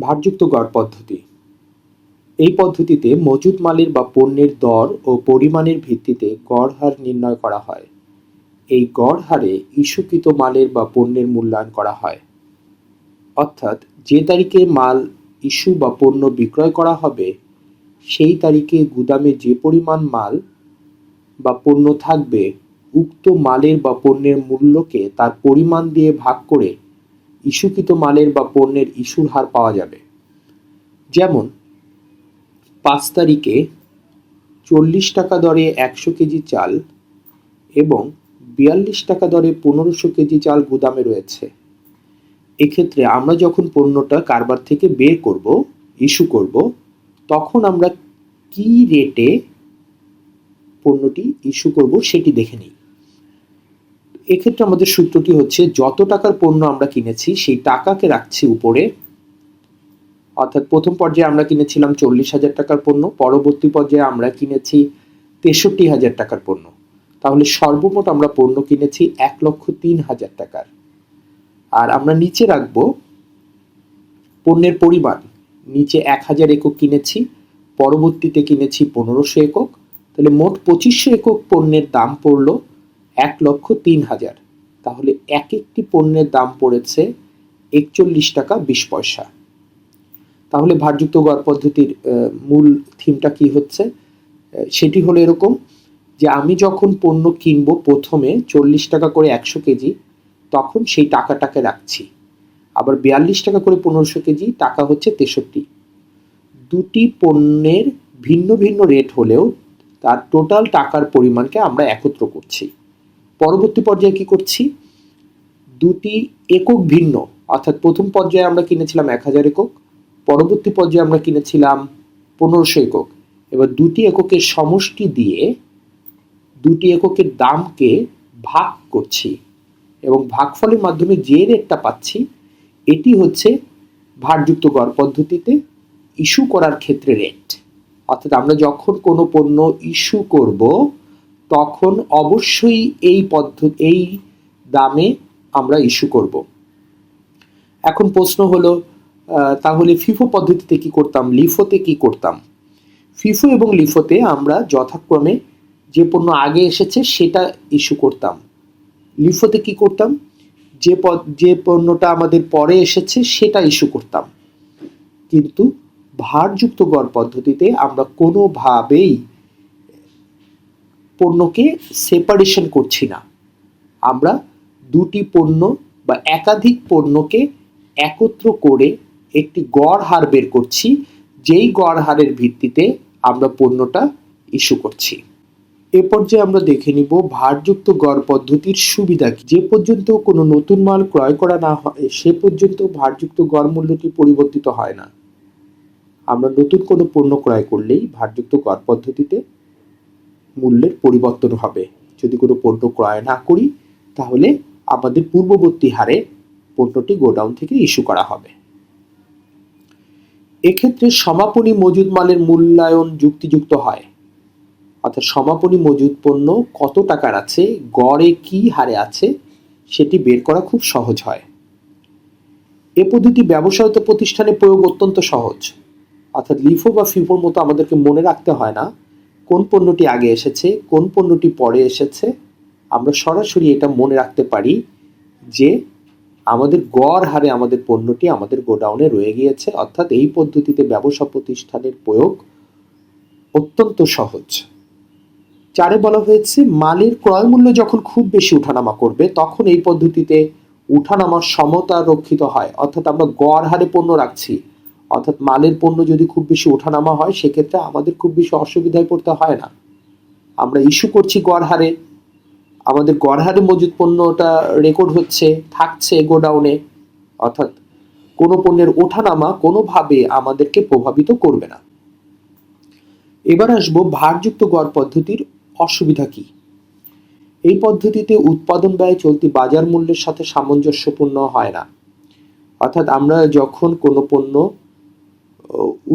ভারযুক্ত গড় পদ্ধতি। এই পদ্ধতিতে মজুদ মালের বা পণ্যের দর ও পরিমাণের ভিত্তিতে গড় হার নির্ণয় করা হয়। এই গড় হারে ইস্যুকৃত মালের বা পণ্যের মূল্যায়ন করা হয়। অর্থাৎ যে তারিখে মাল ইস্যু বা পণ্য বিক্রয় করা হবে সেই তারিখে গুদামে যে পরিমাণ মাল বা পণ্য থাকবে উক্ত মালের বা পণ্যের মূল্যকে তার পরিমাণ দিয়ে ভাগ করে ইস্যুকৃত মালের বা পণ্যের ইস্যুর হার পাওয়া যাবে। যেমন 5 তারিখে 40 টাকা দরে 100 কেজি চাল এবং 42 টাকা দরে 1500 কেজি চাল গুদামে রয়েছে। এক্ষেত্রে আমরা যখন পণ্যটা কারবার থেকে বের করব, ইস্যু করব, তখন আমরা কি রেটে পণ্যটি ইস্যু করব সেটি দেখে নিই। এক্ষেত্রে আমাদের সূত্রটি হচ্ছে, যত টাকার পণ্য আমরা কিনেছি সেই টাকাকে রাখছি উপরে। অর্থাৎ প্রথম পর্যায়ে আমরা কিনেছিলাম 40,000 টাকার পণ্য, পরবর্তী পর্যায়ে আমরা কিনেছি 63,000 টাকার পণ্য। তাহলে সর্বমোট আমরা পণ্য কিনেছি 1,03,000 টাকার। আর আমরা নিচে রাখবো পণ্যের পরিমাণ। নিচে 1000 একক কিনেছি, পরবর্তীতে কিনেছি 1500 একক। তাহলে মোট 2500 একক পণ্যের দাম পড়লো 1,03,000। তাহলে এক একটি পণ্যের দাম পড়েছে 41 টাকা 20 পয়সা। তাহলে ভারযুক্ত গড় পদ্ধতির মূল থিমটা কি হচ্ছে, সেটি হলো এরকম যে আমি যখন পণ্য কিনবো প্রথমে 40 টাকা করে 100 কেজি, তখন সেই টাকাটাকে রাখছি। আবার 42 টাকা করে 1500 কেজি, টাকা হচ্ছে 63। দুটি পণ্যের ভিন্ন ভিন্ন রেট হলেও তার টোটাল টাকার পরিমাণকে আমরা একত্র করছি। পরবর্তী পর্যায়ে কি করছি, দুটি একক ভিন্ন, অর্থাৎ প্রথম পর্যায়ে আমরা কিনেছিলাম 1000 একক, পরবর্তী পর্যায়ে আমরা কিনেছিলাম 1500 একক। এবার দুটি এককের সমষ্টি দিয়ে দুটি এককের দামকে ভাগ করছি এবং ভাগফলের মাধ্যমে যে রেটটা পাচ্ছি এটি হচ্ছে ভারযুক্ত গড় পদ্ধতিতে ইস্যু করার ক্ষেত্রে রেট। অর্থাৎ আমরা যখন কোনো পণ্য ইস্যু করব তখন অবশ্যই এই দামে আমরা ইস্যু করব। এখন প্রশ্ন হলো, তাহলে ফিফো পদ্ধতিতে কি করতাম, লিফোতে কি করতাম? ফিফো এবং লিফোতে আমরা যথাক্রমে যে পণ্য আগে এসেছে সেটা ইস্যু করতাম। লিফোতে কি করতাম, যে পণ্যটা আমাদের পরে এসেছে সেটা ইস্যু করতাম। কিন্তু ভারযুক্ত গড় পদ্ধতিতে আমরা কোনোভাবেই পণ্যকে সেপারেশন করছি না। আমরা দুটি পণ্য বা একাধিক পণ্যকে একত্র করে একটি গড় হার বের করছি, যেই গড় হারের ভিত্তিতে আমরা পণ্যটা ইস্যু করছি। এ পর্যায়ে আমরা দেখে নিব ভারযুক্ত গড় পদ্ধতির সুবিধা কি। যে পর্যন্ত কোনো নতুন মাল ক্রয় করা না হয় সে পর্যন্ত ভারযুক্ত গড় মূল্যটি পরিবর্তিত হয় না। আমরা নতুন কোনো পণ্য ক্রয় করলেই ভারযুক্ত গড় পদ্ধতিতে মূল্যের পরিবর্তন হবে। যদি কোনো পণ্য ক্রয় না করি তাহলে আমাদের পূর্ববর্তী হারে পণ্যটি গোডাউন থেকে ইস্যু করা হবে। এক্ষেত্রে সমাপনী মজুদ মালের মূল্যায়ন যুক্তিযুক্ত হয়। অর্থাৎ সমাপনী মজুদ পণ্য কত টাকার আছে, গড়ে কি হারে আছে সেটি বের করা খুব সহজ হয়। এ পদ্ধতি ব্যবসায়িত প্রতিষ্ঠানে প্রয়োগ অত্যন্ত সহজ। অর্থাৎ লিফো বা ফিফোর মতো আমাদেরকে মনে রাখতে হয় না কোন পণ্যটি আগে এসেছে কোন পণ্যটি পরে এসেছে। আমরা সরাসরি এটা মনে রাখতে পারি যে আমাদের গড় হারে আমাদের পণ্যটি আমাদের গোডাউনে রয়ে গিয়েছে। অর্থাৎ এই পদ্ধতিতে ব্যবসা প্রতিষ্ঠানের প্রয়োগ অত্যন্ত সহজ। 4 বলা হয়েছে, মালের ক্রয় মূল্য যখন খুব বেশি উঠানামা করবে তখন এই পদ্ধতিতে উঠানামার সমতা রক্ষিত হয়। অর্থাৎ আমরা গড় হারে পণ্য রাখছি, অর্থাৎ মালের পণ্য যদি খুব বেশি ওঠানামা হয় সেক্ষেত্রে আমাদের খুব বেশি অসুবিধায় পড়তে হয় না। আমরা ইস্যু করছি গড় হারে, আমাদের গড় হারে মজুদ পণ্যটা রেকর্ড হচ্ছে, থাকছে গোডাউনে। অর্থাৎ কোনো পণ্যের ওঠানামা কোনোভাবে আমাদেরকে প্রভাবিত করবে না। এবার আসবো ভারযুক্ত গড় পদ্ধতির অসুবিধা কি। এই পদ্ধতিতে উৎপাদন ব্যয় চলতি বাজার মূল্যের সাথে সামঞ্জস্যপূর্ণ হয় না। অর্থাৎ আমরা যখন কোনো পণ্য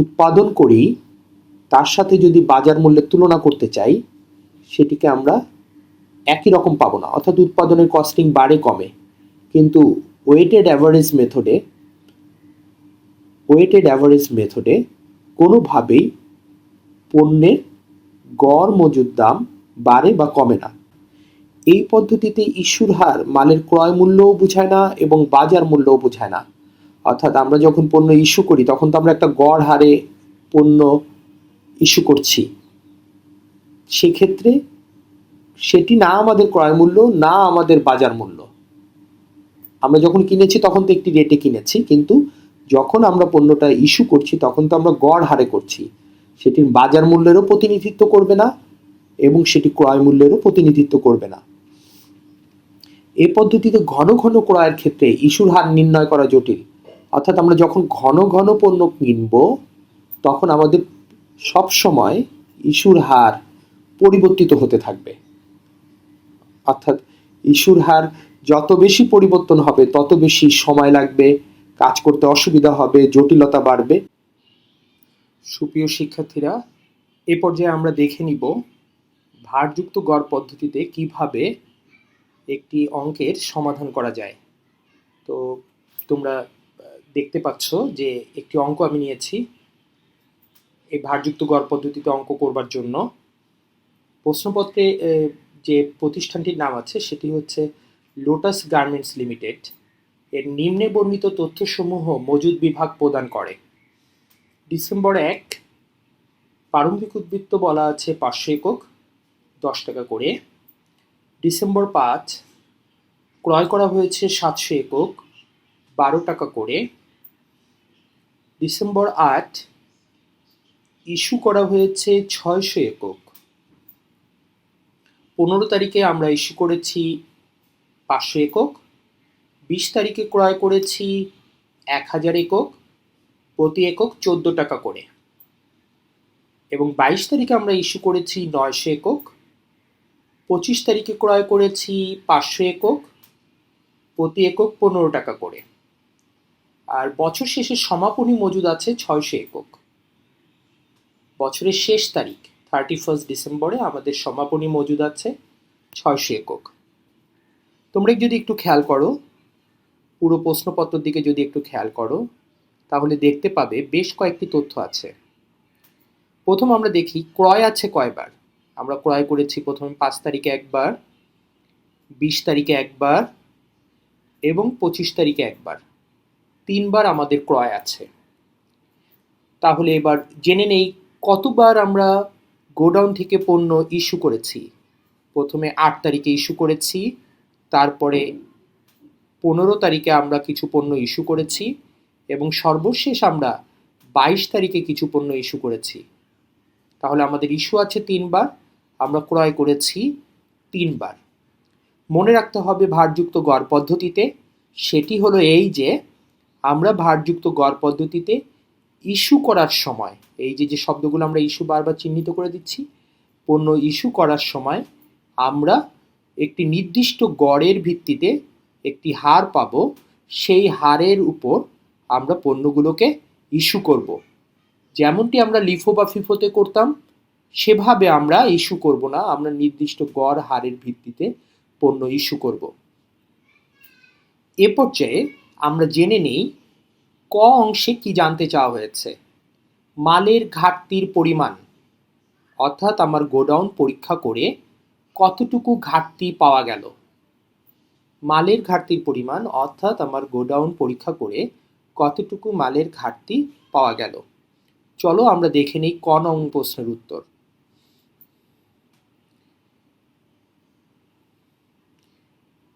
উৎপাদন করি তার সাথে যদি বাজার মূল্যের তুলনা করতে চাই সেটিকে আমরা একই রকম পাবো না। অর্থাৎ উৎপাদনের কস্টিং বাড়ে কমে, কিন্তু ওয়েটেড অ্যাভারেজ মেথডে ওয়েটেড অ্যাভারেজ মেথডে কোনোভাবেই পণ্যের গড় মজুদ দাম বাড়ে বা কমে না। এই পদ্ধতিতে ইস্যুর হার মালের ক্রয় মূল্যও বোঝায় না এবং বাজার মূল্যও বোঝায় না। অর্থাৎ আমরা যখন পণ্য ইস্যু করি তখন তো আমরা একটা গড় হারে পণ্য ইস্যু করছি, সেক্ষেত্রে সেটি না আমাদের ক্রয় মূল্য না আমাদের বাজার মূল্য। আমরা যখন কিনেছি তখন তো একটি রেটে কিনেছি, কিন্তু যখন আমরা পণ্যটা ইস্যু করছি তখন তো আমরা গড় হারে করছি, সেটির বাজার মূল্যেরও প্রতিনিধিত্ব করবে না এবং সেটি ক্রয় মূল্যেরও প্রতিনিধিত্ব করবে না। এই পদ্ধতিতে ঘন ঘন ক্রয়ের ক্ষেত্রে ইস্যুর হার নির্ণয় করা জটিল। অর্থাৎ আমরা যখন ঘন ঘন পণ্য কিনব তখন আমাদের সব সময় ইস্যুর হার পরিবর্তিত হতে থাকবে। অর্থাৎ ইস্যুর হার যত বেশি পরিবর্তন হবে তত বেশি সময় লাগবে, কাজ করতে অসুবিধা হবে, জটিলতা বাড়বে। সুপ্রিয় শিক্ষার্থীরা, এ পর্যায়ে আমরা দেখে নিব ভারযুক্ত গড় পদ্ধতিতে কিভাবে একটি অঙ্কের সমাধান করা যায়। তো তোমরা দেখতে পাচ্ছ যে একটি অঙ্ক আমি নিয়েছি এই ভারযুক্ত গড় পদ্ধতিতে অঙ্ক করবার জন্য। প্রশ্নপত্রে যে প্রতিষ্ঠানটির নাম আছে সেটি হচ্ছে লোটাস গার্মেন্টস লিমিটেড। এর নিম্নে বর্ণিত তথ্যসমূহ মজুদ বিভাগ প্রদান করে। ডিসেম্বর 1 প্রারম্ভিক উদ্বৃত্ত বলা আছে 500 একক 10 টাকা করে। ডিসেম্বর 5 ক্রয় করা হয়েছে 700 একক 12 টাকা করে। ডিসেম্বর 8 ইস্যু করা হয়েছে 600 একক। 15 তারিখে আমরা ইস্যু করেছি 500 একক। 20 তারিখে ক্রয় করেছি 1000 একক, প্রতি একক 14 টাকা করে। এবং 22 তারিখে আমরা ইস্যু করেছি 900 একক। 25 তারিখে ক্রয় করেছি 500 একক, প্রতি একক 15 টাকা করে। আর বছর শেষে সমাপনী মজুদ আছে 600 একক। বছরের শেষ তারিখ 31 ডিসেম্বরে আমাদের সমাপনী মজুদ আছে 600 একক। তোমরা যদি একটু খেয়াল করো, পুরো প্রশ্নপত্রের দিকে যদি একটু খেয়াল করো তাহলে দেখতে পাবে বেশ কয়েকটি তথ্য আছে। প্রথম আমরা দেখি ক্রয় আছে কয়বার। আমরা ক্রয় করেছি প্রথমে 5 তারিখে একবার, 20 তারিখে একবার এবং 25 তারিখে একবার। 3 বার আমাদের ক্রয় আছে। তাহলে এবার জেনে নেই কতবার আমরা গোডাউন থেকে পণ্য ইস্যু করেছি। প্রথমে 8 তারিখে ইস্যু করেছি, তারপরে 15 তারিখে আমরা কিছু পণ্য ইস্যু করেছি এবং সর্বশেষ আমরা 22 তারিখে কিছু পণ্য ইস্যু করেছি। তাহলে আমাদের ইস্যু আছে 3 বার, আমরা ক্রয় করেছি 3 বার। মনে রাখতে হবে ভারযুক্ত গড় পদ্ধতিতে, সেটি হলো এই যে আমরা ভারযুক্ত গড় পদ্ধতিতে ইস্যু করার সময়, এই যে শব্দগুলো আমরা ইস্যু বারবার চিহ্নিত করে দিচ্ছি, পণ্য ইস্যু করার সময় আমরা একটি নির্দিষ্ট গড়ের ভিত্তিতে একটি হার পাবো। সেই হারের উপর আমরা পণ্যগুলোকে ইস্যু করব। যেমনটি আমরা লিফো বা ফিফোতে করতাম সেভাবে আমরা ইস্যু করব না, আমরা নির্দিষ্ট গড় হারের ভিত্তিতে পণ্য ইস্যু করব। এ পর্যায়ে আমরা জেনে নেই ক অংশে কি জানতে চাওয়া হয়েছে। মালের ঘাটতির পরিমাণ, অর্থাৎ আমার গোডাউন পরীক্ষা করে কতটুকু ঘাটতি পাওয়া গেল। মালের ঘাটতির পরিমাণ অর্থাৎ আমার গোডাউন পরীক্ষা করে কতটুকু মালের ঘাটতি পাওয়া গেল। চলো আমরা দেখে নিই ক নং প্রশ্নের উত্তর।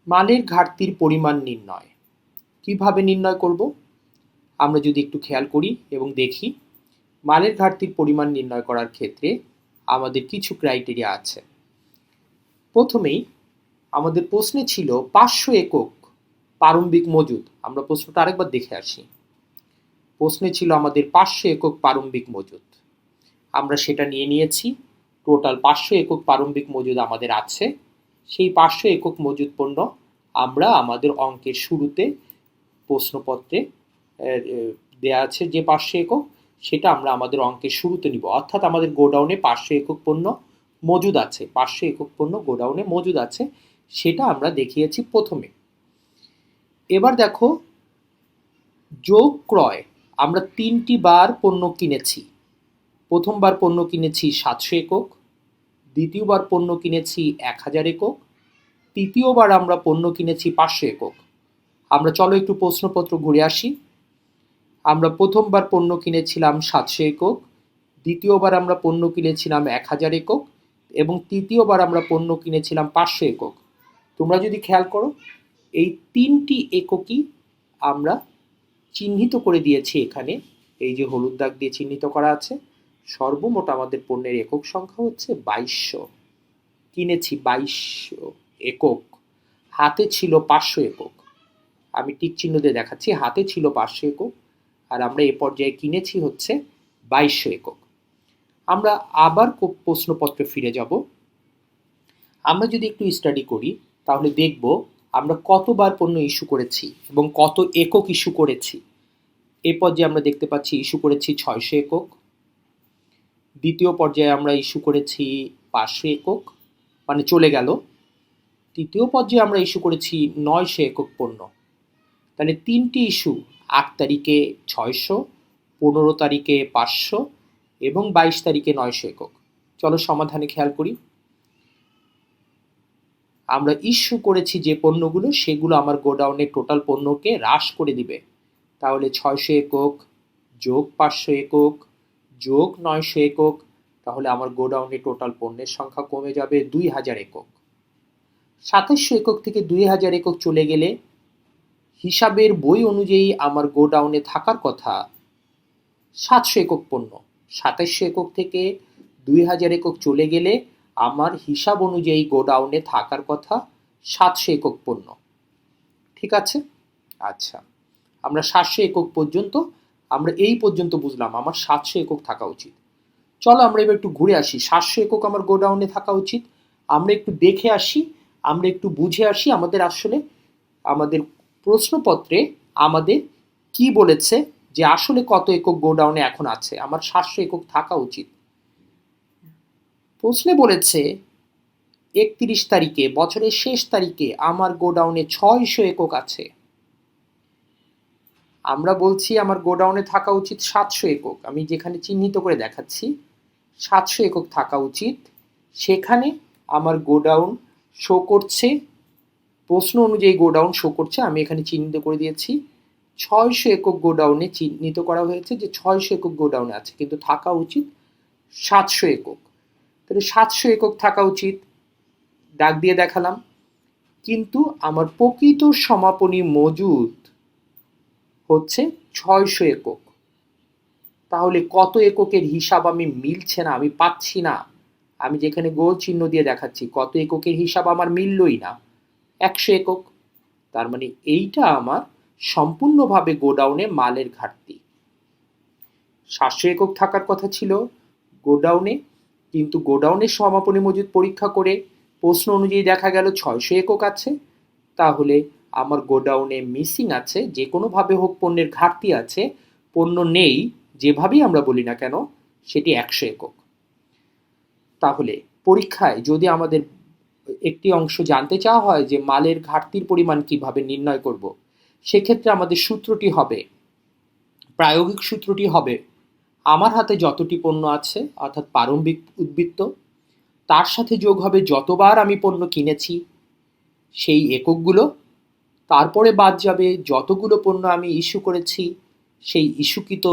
মালের ঘাটতির পরিমাণ নির্ণয় কিভাবে নির্ণয় করব? আমরা যদি একটু খেয়াল করি এবং দেখি, মালের ঘাটতির পরিমাণ নির্ণয় করার ক্ষেত্রে আমাদের কিছু ক্রাইটেরিয়া আছে। প্রথমেই আমাদের প্রশ্নে ছিল 500 একক প্রারম্ভিক মজুদ। আমরা প্রশ্নটা আরেকবার দেখে আসি। প্রশ্নে ছিল আমাদের 500 একক প্রারম্ভিক মজুদ, আমরা সেটা নিয়ে নিয়েছি। টোটাল 500 একক প্রারম্ভিক মজুদ আমাদের আছে। সেই 500 একক মজুদ পণ্য আমরা আমাদের অঙ্কের শুরুতে প্রশ্নপত্রে দেয়া আছে যে 500 একক, সেটা আমরা আমাদের অঙ্কের শুরুতে নিব। অর্থাৎ আমাদের গোডাউনে 500 একক পণ্য মজুদ আছে, 500 একক পণ্য গোডাউনে মজুদ আছে, সেটা আমরা দেখিয়েছি প্রথমে। এবার দেখো যোগ ক্রয় আমরা 3টি বার পণ্য কিনেছি। প্রথমবার পণ্য কিনেছি 700 একক, দ্বিতীয়বার পণ্য কিনেছি 1000 একক, তৃতীয়বার আমরা পণ্য কিনেছি 500 একক। আমরা চলো একটু প্রশ্নপত্র ঘুরে আসি। আমরা প্রথমবার পণ্য কিনেছিলাম 700 একক, দ্বিতীয়বার আমরা পণ্য কিনেছিলাম 1000 একক এবং তৃতীয়বার আমরা পণ্য কিনেছিলাম 500 একক। তোমরা যদি খেয়াল করো, এই 3টি এককই আমরা চিহ্নিত করে দিয়েছি এখানে, এই যে হলুদ দাগ দিয়ে চিহ্নিত করা আছে। সর্বমোট আমাদের পণ্যের একক সংখ্যা হচ্ছে 2200। কিনেছি 2200 একক, হাতে ছিল 500 একক। আমি টিক চিহ্ন দিয়ে দেখাচ্ছি, হাতে ছিল 500 একক আর আমরা এ পর্যায়ে কিনেছি হচ্ছে 2200 একক। আমরা আবার প্রশ্নপত্রে ফিরে যাব। আমরা যদি একটু স্টাডি করি তাহলে দেখব আমরা কতবার পণ্য ইস্যু করেছি এবং কত একক ইস্যু করেছি। এ পর্যায়ে আমরা দেখতে পাচ্ছি ইস্যু করেছি 600 একক, দ্বিতীয় পর্যায়ে আমরা ইস্যু করেছি 500 একক, মানে চলে গেল। তৃতীয় পর্যায়ে আমরা ইস্যু করেছি 900 একক পণ্য। তাহলে 3টি ইস্যু, 8 তারিখে 600, 15 তারিখে 500 এবং 22 তারিখে 900 একক। চলো সমাধানে খেয়াল করি। আমরা ইস্যু করেছি যে পণ্যগুলো, সেগুলো আমার গোডাউনের টোটাল পণ্যকে হ্রাস করে দিবে। তাহলে 600 একক যোগ 500 একক যোগ 900 একক, তাহলে আমার গোডাউনে টোটাল পণ্যের সংখ্যা কমে যাবে 2000 একক। 2700 একক থেকে 2000 একক চলে গেলে হিসাবের বই অনুযায়ী আমার গোডাউনে থাকার কথা 700 একক পণ্য। 2700 একক থেকে 2000 একক চলে গেলে আমার হিসাব অনুযায়ী গোডাউনে থাকার কথা 700 একক পণ্য। ঠিক আছে? আচ্ছা, আমরা 700 একক পর্যন্ত, আমরা এই পর্যন্ত বুঝলাম আমার 700 একক থাকা উচিত। চলো আমরা এবার একটু ঘুরে আসি। 700 একক আমার গোডাউনে থাকা উচিত, আমরা একটু দেখে আসি, আমরা একটু বুঝে আসি আমাদের আসলে আমাদের প্রশ্নপত্রে আমাদের কি বলেছে যে আসলে কত একক গোডাউনে এখন আছে। আমার 700 একক থাকা উচিত। প্রশ্নে বলেছে 31 তারিখে, বছরের শেষ তারিখে আমার গোডাউনে 600 একক আছে। আমরা বলছি আমার গোডাউনে থাকা উচিত 700 একক। আমি যেখানে চিহ্নিত করে দেখাচ্ছি 700 একক থাকা উচিত, সেখানে আমার গোডাউন শো করছে, প্রশ্ন অনুযায়ী গোডাউন শো করছে, আমি এখানে চিহ্নিত করে দিয়েছি 600 একক গোডাউনে চিহ্নিত করা হয়েছে যে 600 একক গোডাউনে আছে, কিন্তু থাকা উচিত 700 একক। তাহলে 700 একক থাকা উচিত, দাগ দিয়ে দেখালাম। কিন্তু আমার প্রকৃত সমাপনী মজুদ হচ্ছে 600 একক। তাহলে কত এককের হিসাব আমি মিলছে না, আমি পাচ্ছি না। আমি যেখানে গোল চিহ্ন দিয়ে দেখাচ্ছি কত এককের হিসাব আমার মিললই না, 100 একক। তার মানে এইটা আমার সম্পূর্ণভাবে গোডাউনে মালের ঘাটতি। 700 একক থাকার কথা ছিল গোডাউনে, কিন্তু গোডাউনের সমাপনী মজুদ পরীক্ষা করে প্রশ্ন অনুযায়ী দেখা গেল 600 একক আছে। তাহলে আমার গোডাউনে মিসিং আছে, যে কোনোভাবে হোক পণ্যের ঘাটতি আছে, পণ্য নেই, যেভাবেই আমরা বলি না কেন, সেটি 100 একক। তাহলে পরীক্ষায় যদি আমাদের একটি অংশ জানতে চাওয়া হয় যে মালের ঘাটতির পরিমাণ কিভাবে নির্ণয় করব, সেক্ষেত্রে আমাদের সূত্রটি হবে, প্রায়োগিক সূত্রটি হবে, আমার হাতে যতটি পণ্য আছে অর্থাৎ প্রারম্ভিক উদ্বৃত্ত, তার সাথে যোগ হবে যতবার আমি পণ্য কিনেছি সেই এককগুলো, তারপরে বাদ যাবে যতগুলো পণ্য আমি ইস্যু করেছি সেই ইস্যুকৃত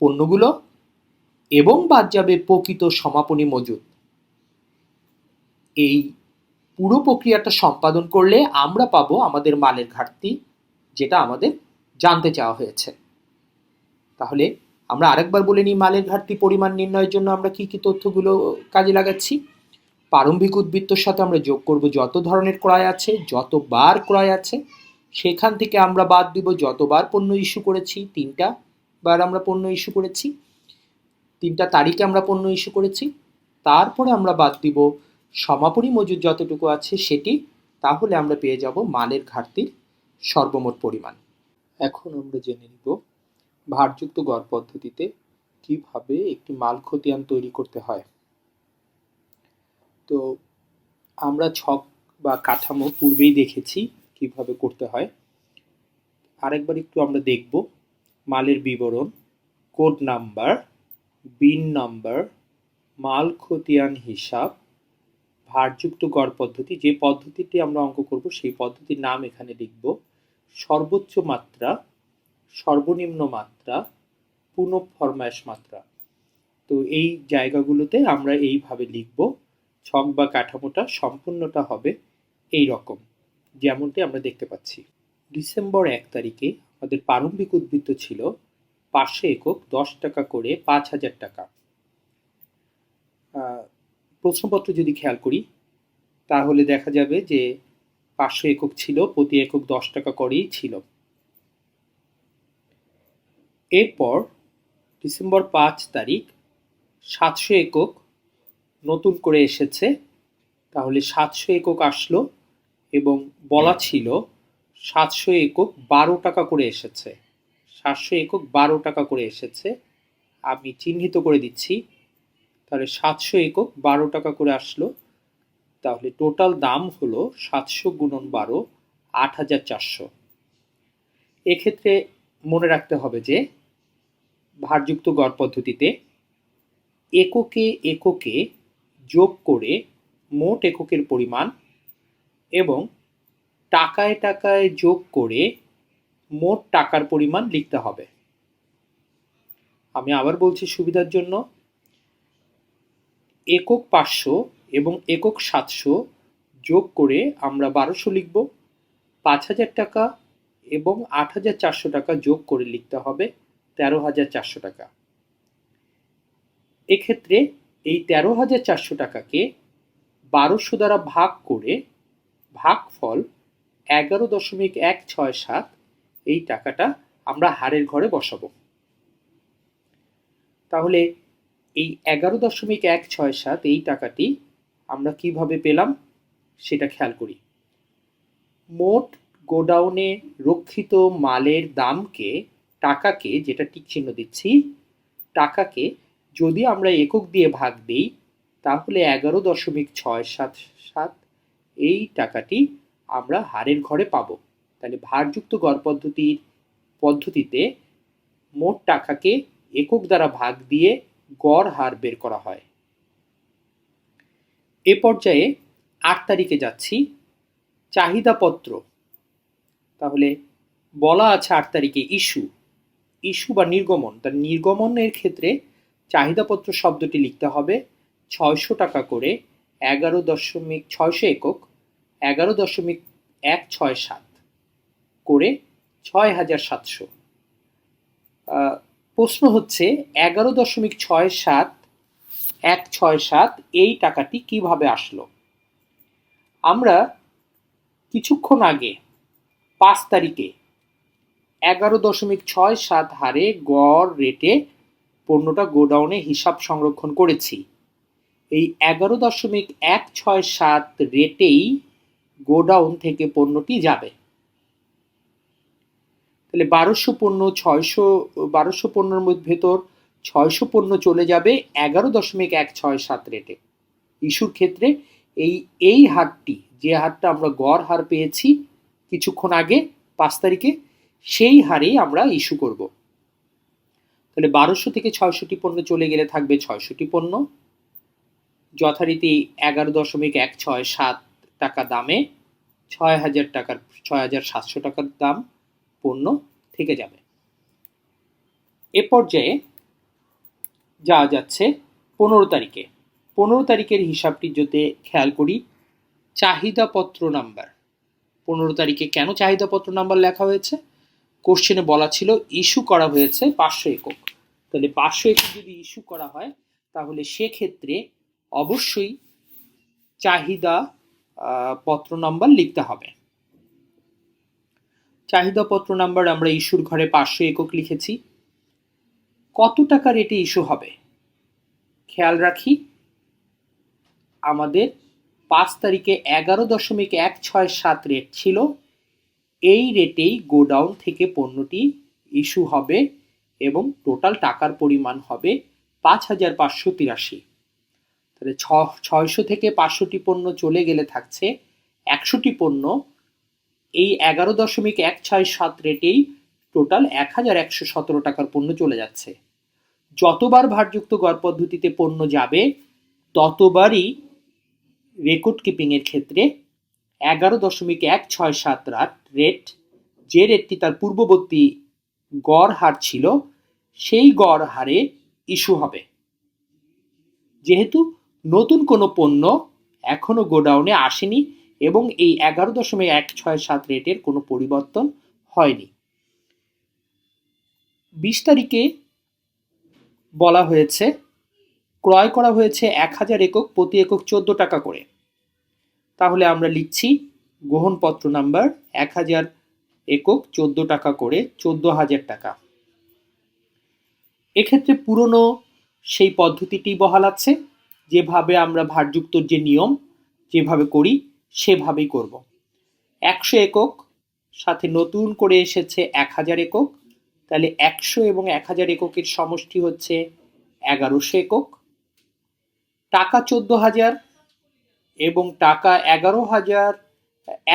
পণ্যগুলো, এবং বাদ যাবে প্রকৃত সমাপনী মজুদ। এই পুরো প্রক্রিয়াটা সম্পাদন করলে আমরা পাবো আমাদের মালের ঘাটতি, যেটা আমাদের জানতে চাওয়া হয়েছে। তাহলে আমরা আরেকবার বলে নিই, মালের ঘাটতি পরিমাণ নির্ণয়ের জন্য আমরা কি কি তথ্যগুলো কাজে লাগাচ্ছি। প্রারম্ভিক উদ্বৃত্তর সাথে আমরা যোগ করব যত ধরনের ক্রয় আছে, যতবার ক্রয় আছে, সেখান থেকে আমরা বাদ দিব যতবার পণ্য ইস্যু করেছি, 3টা বার আমরা পণ্য ইস্যু করেছি, 3টা তারিখে আমরা পণ্য ইস্যু করেছি, তারপরে আমরা বাদ দিব সমাপনী মজুদ যতটুকু আছে সেটি, তাহলে আমরা পেয়ে যাব মালের ঘাটতির সর্বমোট পরিমাণ। এখন আমরা জেনে নিব ভারযুক্ত গড় পদ্ধতিতে কিভাবে একটি মাল খতিয়ান তৈরি করতে হয়। তো আমরা ছক বা কাঠামো পূর্বেই দেখেছি কিভাবে করতে হয়, আরেকবার একটু আমরা দেখব। মালের বিবরণ, কোড নাম্বার, বিন নাম্বার, মাল খতিয়ান হিসাব, ভারযুক্ত গড় পদ্ধতি, যে পদ্ধতিটি আমরা অঙ্ক করব সেই পদ্ধতির নাম এখানে লিখব, সর্বোচ্চ মাত্রা, সর্বনিম্ন মাত্রা, পুনঃফরমায়েশ মাত্রা। তো এই জায়গাগুলোতে আমরা এইভাবে লিখব। ছক বা কাঠামোটা সম্পূর্ণটা হবে এই রকম, যেমনটি আমরা দেখতে পাচ্ছি। ডিসেম্বর 1 তারিখে আমাদের প্রারম্ভিক উদ্বৃত্ত ছিল 500 একক 10 টাকা করে 5,000 টাকা। প্রশ্নপত্র যদি খেয়াল করি তাহলে দেখা যাবে যে 500 একক ছিল, প্রতি একক 10 টাকা করেই ছিল। এরপর ডিসেম্বর 5 তারিখ 700 একক নতুন করে এসেছে, তাহলে 700 একক আসলো এবং বলা ছিল 700 একক 12 টাকা করে এসেছে। 700 একক 12 টাকা করে এসেছে, আমি চিহ্নিত করে দিচ্ছি। তাহলে 700 একক 12 টাকা করে আসলো, তাহলে টোটাল দাম হলো 700 গুণন 12, 8,400। এক্ষেত্রে মনে রাখতে হবে যে ভারযুক্ত গড় পদ্ধতিতে এককে এককে যোগ করে মোট এককের পরিমাণ এবং টাকায় টাকায় যোগ করে মোট টাকার পরিমাণ লিখতে হবে। আমি আবার বলছি সুবিধার জন্য, একক 500 এবং একক 700 যোগ করে আমরা 1200 লিখব, 5,000 টাকা এবং 8,400 টাকা যোগ করে লিখতে হবে 13,400 টাকা। এক্ষেত্রে এই 13,400 টাকাকে 1200 দ্বারা ভাগ করে ভাগফল 11.167 এই টাকাটা আমরা হারের ঘরে বসাবো। তাহলে এই 11.167 এই টাকাটি আমরা কিভাবে পেলাম সেটা খেয়াল করি। মোট গোডাউনে রক্ষিত মালের দামকে, টাকাকে, যেটা টিক চিহ্ন দিচ্ছি, টাকাকে যদি আমরা একক দিয়ে ভাগ দিই তাহলে 11.677 এই টাকাটি আমরা হারের ঘরে পাবো। তাহলে ভারযুক্ত গড় পদ্ধতিতে মোট টাকাকে একক দ্বারা ভাগ দিয়ে গড় হার বের করা হয়। এ পর্যায়ে 8 তারিখে যাচ্ছি, চাহিদাপত্র। তাহলে বলা আছে 8 তারিখে ইস্যু বা নির্গমন। তার নির্গমনের ক্ষেত্রে চাহিদাপত্র শব্দটি লিখতে হবে 600 টাকা করে 600 একক 11.167 করে 6,700। প্রশ্ন হচ্ছে 11.67167 এই টাকাটি কিভাবে আসলো। আমরা কিছুক্ষণ আগে 5 তারিখে 11.67 হারে গড় রেটে পণ্যটা গোডাউনে হিসাব সংরক্ষণ করেছি। এই 11.167 রেটেই গোডাউন থেকে পণ্যটি যাবে। তাহলে 1200 পণ্য, 1200 পণ্যের ভেতর 600 পণ্য চলে যাবে 11.167 রেটে। ইস্যুর ক্ষেত্রে এই হারটি, যে হারটা আমরা গড় হার পেয়েছি কিছুক্ষণ আগে 5 তারিখে, সেই হারেই আমরা ইস্যু করব। তাহলে 1200 থেকে 600টি পণ্য চলে গেলে থাকবে 600টি পণ্য, যথারীতি 11.167 টাকা দামে 6,700 টাকার দাম পণ্য থেকে যাবে। এ পর্যায়ে যাওয়া যাচ্ছে 15 তারিখে। 15 তারিখের হিসাবটি যদি খেয়াল করি, চাহিদাপত্র নাম্বার। 15 তারিখে কেন চাহিদাপত্র নাম্বার লেখা হয়েছে? কোশ্চেনে বলা ছিল ইস্যু করা হয়েছে 500 একক। তাহলে 500 একক যদি ইস্যু করা হয় তাহলে সেক্ষেত্রে অবশ্যই চাহিদা পত্র নাম্বার লিখতে হবে। চাহিদাপত্র নাম্বার আমরা ইস্যুর ঘরে 500 একক লিখেছি। কত টাকা রেটে ইস্যু হবে খেয়াল রাখি, আমাদের 5 তারিখে 11.167 রেট ছিল, এই রেটেই গোডাউন থেকে পণ্যটি ইস্যু হবে এবং টোটাল টাকার পরিমাণ হবে 5,583। তাহলে 600 থেকে 500টি পণ্য চলে গেলে থাকছে 100টি পণ্য, এই 11.167 রেটেই টোটাল 1117 টাকার পণ্য চলে যাচ্ছে। যতবার ভারযুক্ত গড় পদ্ধতিতে পণ্য যাবে ততবারই রেকর্ড কিপিং এর ক্ষেত্রে 11.167 রেট, যে রেটটি তার পূর্ববর্তী গড় হার ছিল, সেই গড় হারে ইস্যু হবে। যেহেতু নতুন কোনো পণ্য এখনো গোডাউনে আসেনি এবং এই 11.167 রেটের কোনো পরিবর্তন হয়নি। 20 তারিখে বলা হয়েছে ক্রয় করা হয়েছে 1000 একক, প্রতি একক 14 টাকা করে। তাহলে আমরা লিখছি গ্রহণপত্র নাম্বার 1000 একক 14 টাকা করে, 14,000 টাকা। এক্ষেত্রে পুরনো সেই পদ্ধতিটি বহাল আছে, যেভাবে আমরা ভারযুক্তর যে নিয়ম যেভাবে করি সেভাবেই করব। 100 একক সাথে নতুন করে এসেছে 1000 একক, তাহলে 100 এবং 1000 এককের সমষ্টি হচ্ছে 1100 একক। টাকা 14,000 এবং টাকা 11,000,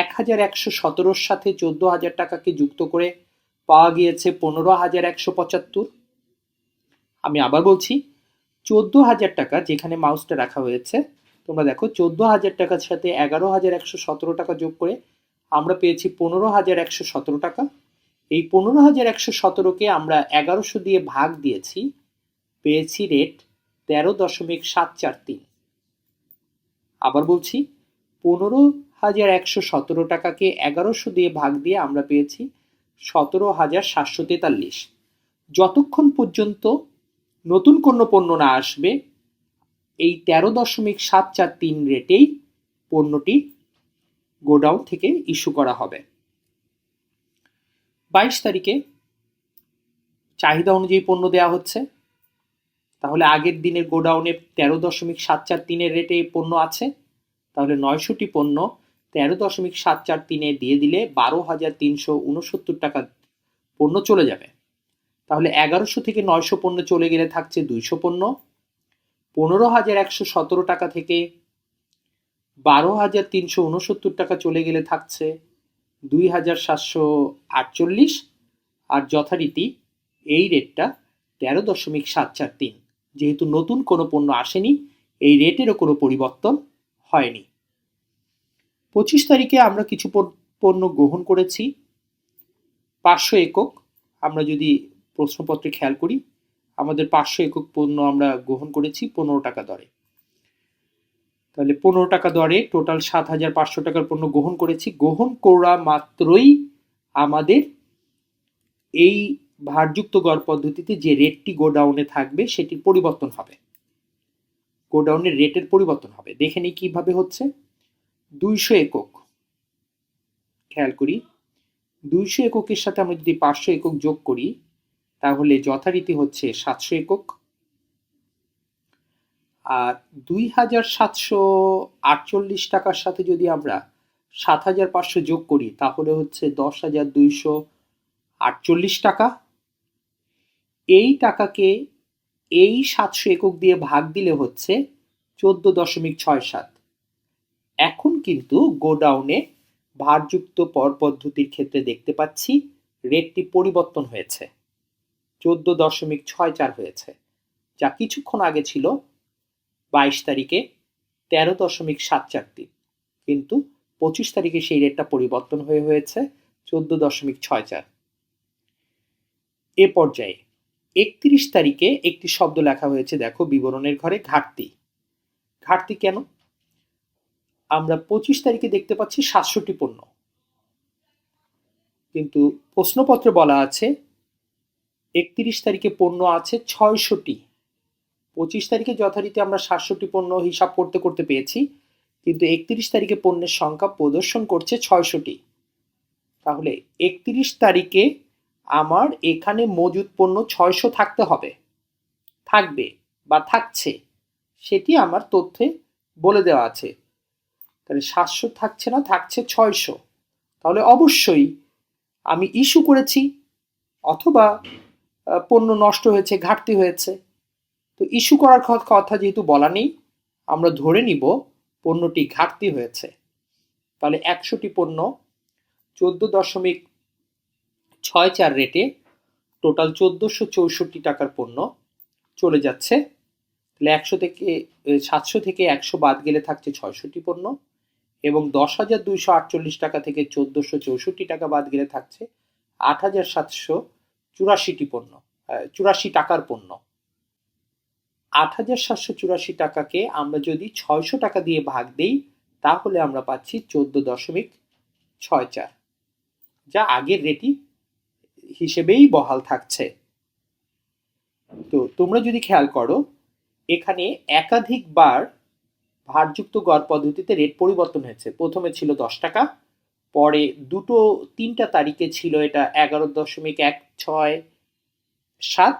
1117 সাথে 14,000 টাকাকে যুক্ত করে পাওয়া গিয়েছে 15,175। আমি আবার বলছি, 14,000 টাকা যেখানে মাউসটা রাখা হয়েছে তোমরা দেখো, 14,000 টাকার সাথে 11,117 টাকা যোগ করে আমরা পেয়েছি 15,117 টাকা। এই 15,117কে আমরা 1100 দিয়ে ভাগ দিয়েছি, পেয়েছি রেট 13.743। আবার বলছি, 15,117 টাকাকে 1100 দিয়ে ভাগ দিয়ে আমরা পেয়েছি 17,743। যতক্ষণ পর্যন্ত নতুন কোনো পণ্য না আসবে এই 13.743 রেটেই পণ্যটি গোডাউন থেকে ইস্যু করা হবে। 22 তারিখে চাহিদা অনুযায়ী পণ্য দেওয়া হচ্ছে। তাহলে আগের দিনের গোডাউনে 13.743 রেটে পণ্য আছে, তাহলে 900টি পণ্য 13.743 দিয়ে দিলে 12,369 টাকা পণ্য চলে যাবে। তাহলে 1100 থেকে 900 পণ্য চলে গেলে থাকছে 200 পণ্য। 15,117 টাকা থেকে 12,369 টাকা চলে গেলে থাকছে 2,748, আর যথারীতি এই রেটটা 13.743। যেহেতু নতুন কোনো পণ্য আসেনি, এই রেটেরও কোনো পরিবর্তন হয়নি। 25 তারিখে আমরা কিছু পণ্য গ্রহণ করেছি 500 একক। আমরা যদি প্রশ্নপত্রে খেয়াল করি, আমাদের 500 একক পণ্য আমরা গ্রহণ করেছি 15 টাকা দরে। তাহলে 15 টাকা দরে টোটাল 7,500 টাকার পণ্য গ্রহণ করেছি। গ্রহণ করা মাত্রই আমাদের এই ভারযুক্ত গড় পদ্ধতিতে যে রেটটি গোডাউনে থাকবে সেটির পরিবর্তন হবে, গোডাউনের রেটের পরিবর্তন হবে। দেখে নিই কিভাবে হচ্ছে। 200 একক, খেয়াল করি, 200 এককের সাথে আমরা যদি 500 একক যোগ করি তাহলে যথারীতি হচ্ছে 700 একক। আর 2,748 টাকার সাথে যদি আমরা 7,500 যোগ করি তাহলে হচ্ছে 10,248 টাকা। এই টাকাকে এই 700 একক দিয়ে ভাগ দিলে হচ্ছে 14.67। এখন কিন্তু গোডাউনে ভারযুক্ত গড় পদ্ধতির ক্ষেত্রে দেখতে পাচ্ছি রেটটি পরিবর্তন হয়েছে, 14.64 হয়েছে, যা কিছুক্ষণ আগে ছিল 22 তারিখে 13.743, কিন্তু 25 তারিখে সেই রেটটা পরিবর্তন হয়েছে 14.64। এ পর্যায়ে 31 তারিখে একটি শব্দ লেখা হয়েছে, দেখো বিবরণের ঘরে, ঘাটতি। ঘাটতি কেন? আমরা 25 তারিখে দেখতে পাচ্ছি 700টি পণ্য, কিন্তু প্রশ্নপত্রে বলা আছে 31 তারিখে পণ্য আছে 600টি। 25 তারিখে যথারীতি আমরা 700টি পণ্য হিসাব করতে করতে পেয়েছি, কিন্তু 31 তারিখে পণ্যের সংখ্যা প্রদর্শন করছে 600টি। তাহলে 31 তারিখে আমার এখানে মজুদ পণ্য 600 থাকতে হবে, থাকবে বা থাকছে, সেটি আমার তথ্যে বলে দেওয়া আছে। তাহলে 700 থাকছে না, থাকছে 600। তাহলে অবশ্যই আমি ইস্যু করেছি অথবা পণ্য নষ্ট হয়েছে, ঘাটতি হয়েছে। তো ইস্যু করার কথা যেহেতু বলা নেই, আমরা ধরে নিব পণ্যটি ঘাটতি হয়েছে। তাহলে 100টি পণ্য 6-4 রেটে টোটাল 1464 টাকার পণ্য চলে যাচ্ছে। তাহলে 700 থেকে 100 বাদ গেলে থাকছে 66 পণ্য, এবং 10,248 টাকা থেকে 1464 টাকা বাদ গেলে থাকছে 8,784 পণ্য, 84 টাকার পণ্য। 8,784 টাকাকে আমরা যদি 600 টাকা দিয়ে ভাগ দেই তাহলে আমরা পাচ্ছি 14.64, যা আগের রেটই হিসেবেই বহাল থাকছে। তো তোমরা যদি খেয়াল করো, এখানে একাধিকবার ভারযুক্ত গড় পদ্ধতিতে রেট পরিবর্তন হয়েছে। প্রথমে ছিল 10 টাকা, পরে 3টা তারিখে ছিল এটা 11.16৭,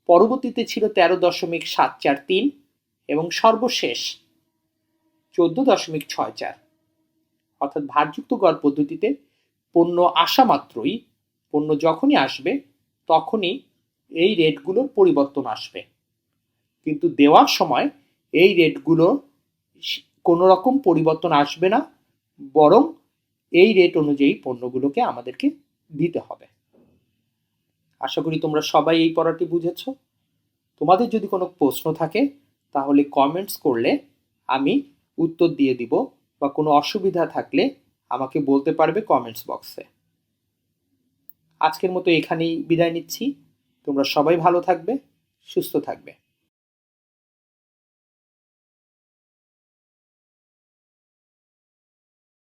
পরবর্তীতে ছিল 13.743 এবং সর্বশেষ 14.64। অর্থাৎ ভারযুক্ত গড় পদ্ধতিতে পণ্য আসা মাত্রই, পণ্য যখনই আসবে তখনই এই রেটগুলোর পরিবর্তন আসবে, কিন্তু দেওয়ার সময় এই রেটগুলো কোনো রকম পরিবর্তন আসবে না, বরং এই রেট অনুযায়ী পণ্যগুলোকে আমাদেরকে দিতে হবে। আশা করি তোমরা সবাই এই পড়াটি বুঝেছ। তোমাদের যদি কোনো প্রশ্ন থাকে তাহলে কমেন্টস করলে আমি উত্তর দিয়ে দিব, বা কোনো অসুবিধা থাকলে আমাকে বলতে পারবে কমেন্টস বক্সে। আজকের মতো এখানেই বিদায় নিচ্ছি। তোমরা সবাই ভালো থাকবে, সুস্থ থাকবে।